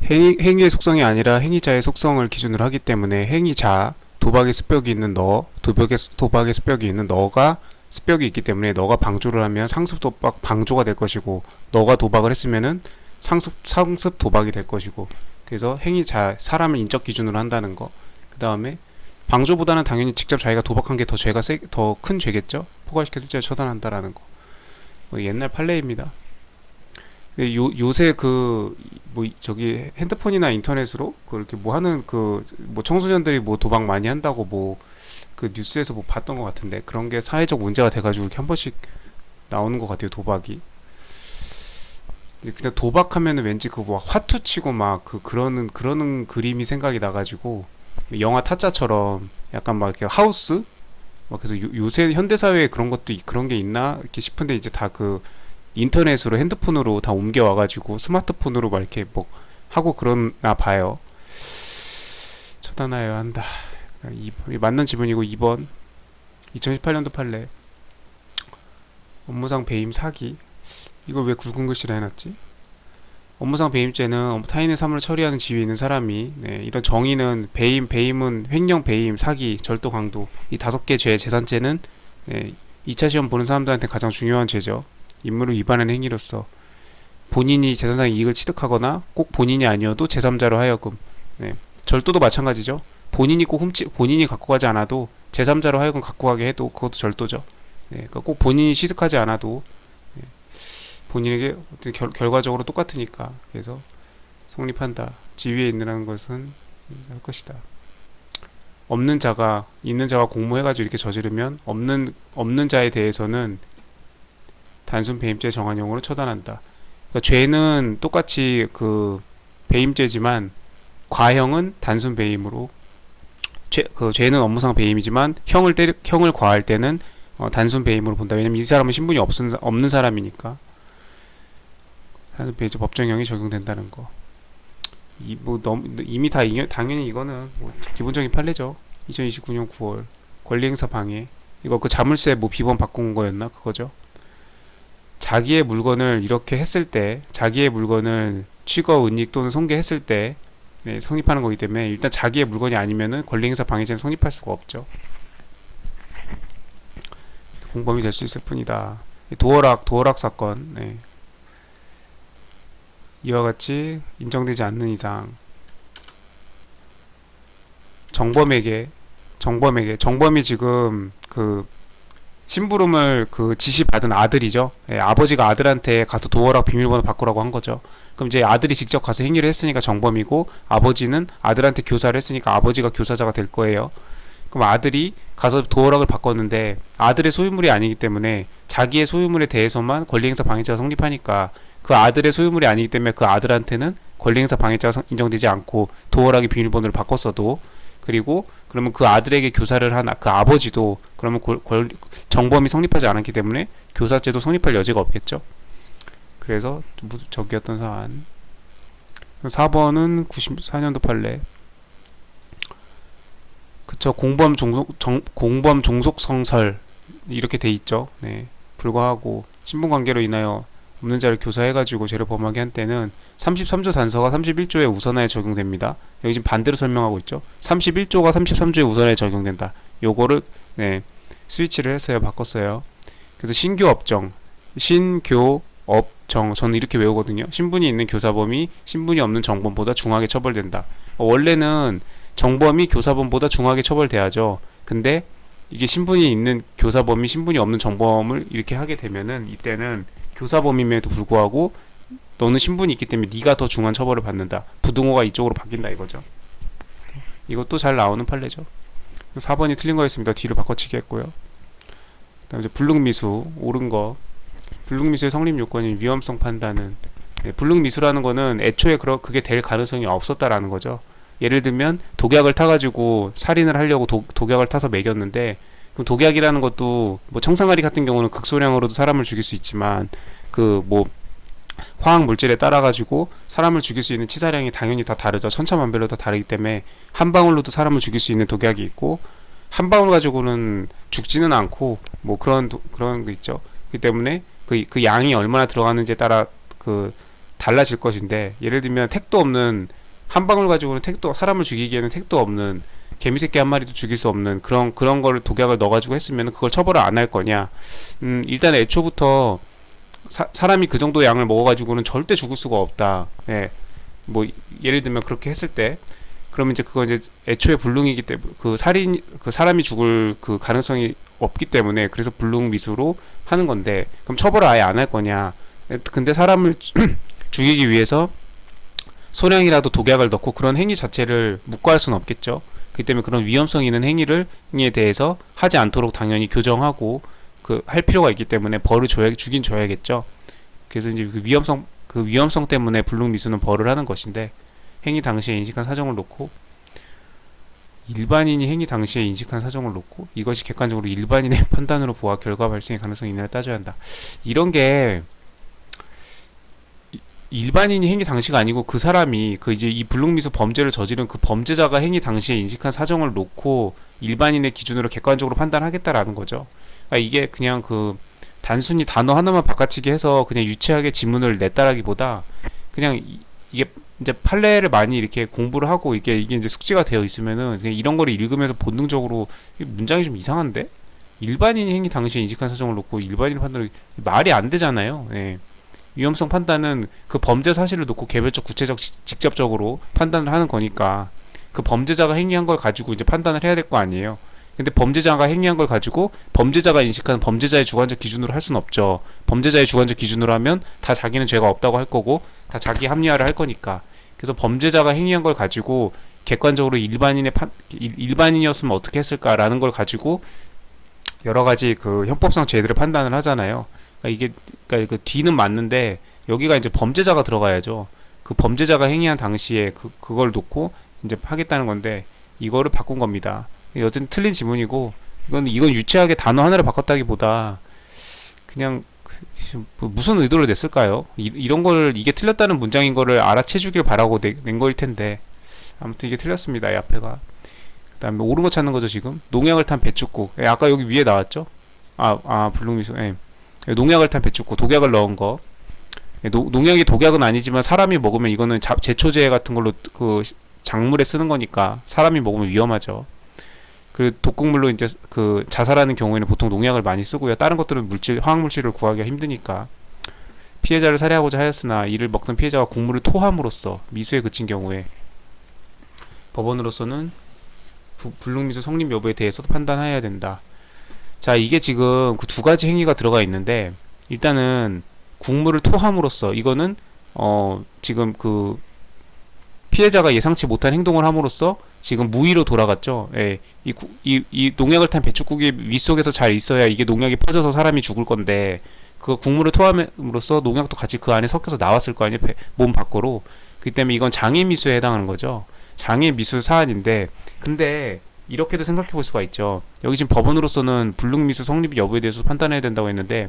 행위의 속성이 아니라 행위자의 속성을 기준으로 하기 때문에 행위자, 도박의 습벽이 있는 너, 도박의 습벽이 있는 너가 습벽이 있기 때문에 너가 방조를 하면 상습 도박 방조가 될 것이고, 너가 도박을 했으면은 상습 도박이 될 것이고, 그래서 행위자, 사람을 인적 기준으로 한다는 거. 그 다음에 방조보다는 당연히 직접 자기가 도박한 게 더 죄가 더 큰 죄겠죠. 포괄시켜 실죄 처단한다라는 거. 뭐 옛날 판례입니다. 요새 뭐 저기 핸드폰이나 인터넷으로 그렇게 뭐 하는 뭐 청소년들이 뭐 도박 많이 한다고 뭐 그 뉴스에서 뭐 봤던 것 같은데, 그런 게 사회적 문제가 돼가지고 이렇게 한 번씩 나오는 것 같아요, 도박이. 그냥 도박하면은 왠지 그 뭐 화투 치고 막 그러는 그림이 생각이 나가지고, 영화 타짜처럼 약간 막 이렇게 하우스, 막 그래서 요새 현대 사회에 그런 것도 그런 게 있나 이렇게 싶은데, 이제 다 인터넷으로 핸드폰으로 다 옮겨와가지고 스마트폰으로 막 이렇게 뭐 하고 그러나 봐요. 처단하여야 한다. 맞는 지문이고. 2번 2018년도 판례. 업무상 배임 사기. 이걸 왜 굵은 글씨로 해놨지? 업무상 배임죄는 타인의 사물을 처리하는 지위에 있는 사람이, 이런 정의는 배임은 횡령, 배임, 사기, 절도, 강도, 이 5개 죄, 재산죄는 2차 시험 보는 사람들한테 가장 중요한 죄죠. 임무를 위반하는 행위로서 본인이 재산상의 이익을 취득하거나 꼭 본인이 아니어도 제3자로 하여금, 절도도 마찬가지죠. 본인이 갖고 가지 않아도 제3자로 하여금 갖고 가게 해도 그것도 절도죠. 그러니까 꼭 본인이 취득하지 않아도 본인에게 결과적으로 똑같으니까, 그래서 성립한다. 지위에 있느라는 것은 할 것이다. 있는 자가 공모해가지고 이렇게 저지르면 없는 자에 대해서는 단순 배임죄 정한형으로 처단한다. 그러니까 죄는 똑같이 배임죄지만 과형은 단순 배임으로, 죄는 업무상 배임이지만 형을 과할 때는 단순 배임으로 본다. 왜냐면 이 사람은 신분이 없는 사람이니까. 단순 배임죄 법정형이 적용된다는 거. 이미 당연히 이거는 뭐 기본적인 판례죠. 2029년 9월 권리행사 방해. 이거 자물쇠 뭐 비번 바꾼 거였나 그거죠. 자기의 물건을 이렇게 했을 때, 자기의 물건을 취거, 은닉 또는 손괴했을 때 성립하는 거기 때문에, 일단 자기의 물건이 아니면은 권리행사 방해죄는 성립할 수가 없죠. 공범이 될 수 있을 뿐이다. 도어락 사건. 이와 같이 인정되지 않는 이상 정범이 지금 심부름을 지시받은 아들이죠. 아버지가 아들한테 가서 도어락 비밀번호 바꾸라고 한 거죠. 그럼 이제 아들이 직접 가서 행위를 했으니까 정범이고, 아버지는 아들한테 교사를 했으니까 아버지가 교사자가 될 거예요. 그럼 아들이 가서 도어락을 바꿨는데 아들의 소유물이 아니기 때문에 자기의 소유물에 대해서만 권리행사 방해죄가 성립하니까, 그 아들의 소유물이 아니기 때문에 그 아들한테는 권리행사 방해죄가 인정되지 않고, 도어락의 비밀번호를 바꿨어도, 그리고 그러면 그 아들에게 교사를 한 그 아버지도 그러면 정범이 성립하지 않았기 때문에 교사죄도 성립할 여지가 없겠죠. 그래서 저기였던 사안. 4번은 94년도 판례. 그쵸. 공범 종속성설 이렇게 돼 있죠. 불과하고 신분관계로 인하여 없는 자를 교사해가지고 죄를 범하게 한 때는 33조 단서가 31조의 우선하에 적용됩니다. 여기 지금 반대로 설명하고 있죠. 31조가 33조의 우선하에 적용된다. 요거를 스위치를 했어요. 바꿨어요. 그래서 신교업정 저는 이렇게 외우거든요. 신분이 있는 교사범이 신분이 없는 정범보다 중하게 처벌된다. 원래는 정범이 교사범보다 중하게 처벌돼야죠. 근데 이게 신분이 있는 교사범이 신분이 없는 정범을 이렇게 하게 되면은, 이때는 교사범임에도 불구하고 너는 신분이 있기 때문에 네가 더 중한 처벌을 받는다. 부등호가 이쪽으로 바뀐다 이거죠. 이것도 잘 나오는 판례죠. 4번이 틀린 거였습니다. 뒤로 바꿔치기 했고요. 그다음에 불능미수 옳은 거. 불능미수의 성립 요건인 위험성 판단은, 불능미수라는 거는 애초에 그게 될 가능성이 없었다라는 거죠. 예를 들면 독약을 타가지고 살인을 하려고 독약을 타서 먹였는데, 그럼 독약이라는 것도 뭐 청산가리 같은 경우는 극소량으로도 사람을 죽일 수 있지만, 뭐 화학 물질에 따라 가지고 사람을 죽일 수 있는 치사량이 당연히 다 다르죠. 천차만별로 다 다르기 때문에 한 방울로도 사람을 죽일 수 있는 독약이 있고, 한 방울 가지고는 죽지는 않고, 뭐 그런 거 있죠. 그렇기 때문에 그 양이 얼마나 들어가는지에 따라 달라질 것인데, 예를 들면 택도 없는, 한 방울 가지고는 택도, 사람을 죽이기에는 택도 없는, 개미새끼 한 마리도 죽일 수 없는 그런 거를 독약을 넣어가지고 했으면 그걸 처벌을 안 할 거냐. 일단 애초부터 사람이 그 정도 양을 먹어가지고는 절대 죽을 수가 없다. 예. 뭐 예를 들면 그렇게 했을 때, 그러면 이제 그거 이제 애초에 불능이기 때문에, 그 사람이 죽을 그 가능성이 없기 때문에, 그래서 불능 미수로 하는 건데, 그럼 처벌을 아예 안 할 거냐. 근데 사람을 죽이기 위해서 소량이라도 독약을 넣고 그런 행위 자체를 묵과할 수는 없겠죠. 그렇기 때문에 그런 위험성 있는 행위에 대해서 하지 않도록 당연히 교정하고 할 필요가 있기 때문에 벌을 주긴 줘야겠죠. 그래서 이제 그 위험성 때문에 불능미수는 벌을 하는 것인데, 행위 당시에 인식한 사정을 놓고, 일반인이 행위 당시에 인식한 사정을 놓고 이것이 객관적으로 일반인의 판단으로 보아 결과 발생의 가능성이 있느냐를 따져야 한다. 이런 게 일반인이 행위 당시가 아니고 그 사람이 이제 이 불능미수 범죄를 저지른 그 범죄자가 행위 당시에 인식한 사정을 놓고 일반인의 기준으로 객관적으로 판단하겠다라는 거죠. 그러니까 이게 그냥 단순히 단어 하나만 바꿔치기 해서 그냥 유치하게 지문을 냈다라기보다, 그냥 이게 이제 판례를 많이 이렇게 공부를 하고 이게 이제 숙지가 되어 있으면은 그냥 이런 거를 읽으면서 본능적으로 문장이 좀 이상한데? 일반인이 행위 당시에 인식한 사정을 놓고 일반인 판단을, 말이 안 되잖아요. 예. 위험성 판단은 그 범죄 사실을 놓고 개별적, 구체적, 직접적으로 판단을 하는 거니까 그 범죄자가 행위한 걸 가지고 이제 판단을 해야 될 거 아니에요. 근데 범죄자가 행위한 걸 가지고 범죄자가 인식한 범죄자의 주관적 기준으로 할 수는 없죠. 범죄자의 주관적 기준으로 하면 다 자기는 죄가 없다고 할 거고 다 자기 합리화를 할 거니까. 그래서 범죄자가 행위한 걸 가지고 객관적으로 일반인이었으면 어떻게 했을까라는 걸 가지고 여러 가지 그 형법상 죄들을 판단을 하잖아요. 그러니까 그 뒤는 맞는데 여기가 이제 범죄자가 들어가야죠. 그 범죄자가 행위한 당시에 그걸 놓고 이제 하겠다는 건데, 이거를 바꾼 겁니다. 여튼 틀린 지문이고, 이건 유치하게 단어 하나를 바꿨다기보다 그냥 무슨 의도를 냈을까요? 이런 걸, 이게 틀렸다는 문장인 거를 알아채주길 바라고 낸 거일 텐데, 아무튼 이게 틀렸습니다. 이 앞에가. 그다음에 옳은 거 찾는 거죠 지금. 농약을 탄 배춧국. 아까 여기 위에 나왔죠? 불능미수. 예. 농약을 탄 배춧국, 독약을 넣은 거. 농약이 독약은 아니지만 사람이 먹으면 이거는 제초제 같은 걸로 작물에 쓰는 거니까 사람이 먹으면 위험하죠. 그 독극물로 이제 자살하는 경우에는 보통 농약을 많이 쓰고요. 다른 것들은 화학물질을 구하기가 힘드니까. 피해자를 살해하고자 하였으나 이를 먹던 피해자가 국물을 토함으로써 미수에 그친 경우에 법원으로서는 불능미수 성립 여부에 대해서도 판단해야 된다. 자, 이게 지금 그 두 가지 행위가 들어가 있는데, 일단은 국물을 토함으로써, 이거는 지금 피해자가 예상치 못한 행동을 함으로써 지금 무의로 돌아갔죠. 예. 이 농약을 탄 배춧국이 윗속에서 잘 있어야 이게 농약이 퍼져서 사람이 죽을 건데, 그 국물을 토함으로써 농약도 같이 그 안에 섞여서 나왔을 거 아니에요. 몸 밖으로. 그렇기 때문에 이건 장애미수에 해당하는 거죠. 장애미수 사안인데, 근데 이렇게도 생각해 볼 수가 있죠. 여기 지금 법원으로서는 불능미수 성립 여부에 대해서 판단해야 된다고 했는데,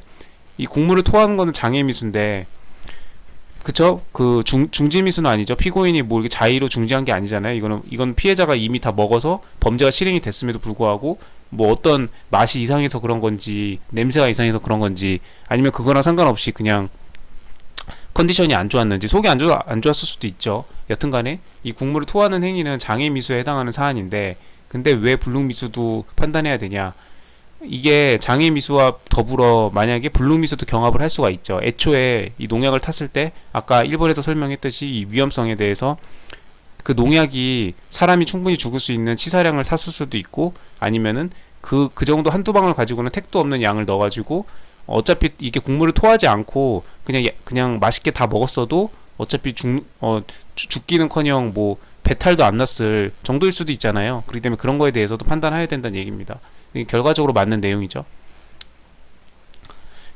이 국물을 토하는 거는 장애미수인데, 그쵸? 중지미수는 아니죠. 피고인이 뭐 이렇게 자의로 중지한 게 아니잖아요. 이건 피해자가 이미 다 먹어서 범죄가 실행이 됐음에도 불구하고 뭐 어떤 맛이 이상해서 그런 건지, 냄새가 이상해서 그런 건지, 아니면 그거랑 상관없이 그냥 컨디션이 안 좋았는지, 속이 안 좋았을 수도 있죠. 여튼간에 이 국물을 토하는 행위는 장애미수에 해당하는 사안인데, 근데 왜 불능미수도 판단해야 되냐? 이게 장애미수와 더불어 만약에 불능미수도 경합을 할 수가 있죠. 애초에 이 농약을 탔을 때 아까 1번에서 설명했듯이 이 위험성에 대해서 그 농약이 사람이 충분히 죽을 수 있는 치사량을 탔을 수도 있고, 아니면은 그 정도 한두 방울 가지고는 택도 없는 양을 넣어가지고 어차피 이게 국물을 토하지 않고 그냥 맛있게 다 먹었어도 어차피 죽기는커녕 뭐 배탈도 안 났을 정도일 수도 있잖아요. 그렇기 때문에 그런 거에 대해서도 판단해야 된다는 얘기입니다. 결과적으로 맞는 내용이죠.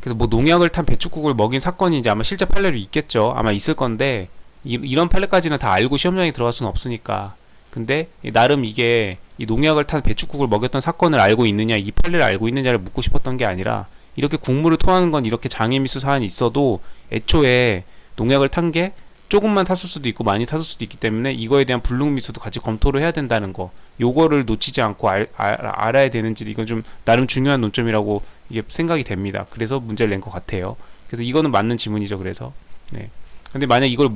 그래서 뭐 농약을 탄 배춧국을 먹인 사건이 이제 아마 실제 판례로 있겠죠. 아마 있을 건데, 이런 판례까지는 다 알고 시험장에 들어갈 수는 없으니까. 근데 나름 이게 이 농약을 탄 배춧국을 먹였던 사건을 알고 있느냐, 이 판례를 알고 있느냐를 묻고 싶었던 게 아니라, 이렇게 국물을 토하는 건 이렇게 장애미수 사안이 있어도 애초에 농약을 탄 게 조금만 탔을 수도 있고 많이 탔을 수도 있기 때문에 이거에 대한 불능미수도 같이 검토를 해야 된다는 거, 요거를 놓치지 않고 알아야 되는지, 이건 좀 나름 중요한 논점이라고 이게 생각이 됩니다. 그래서 문제를 낸 것 같아요. 그래서 이거는 맞는 지문이죠. 그래서 네. 근데 만약 이걸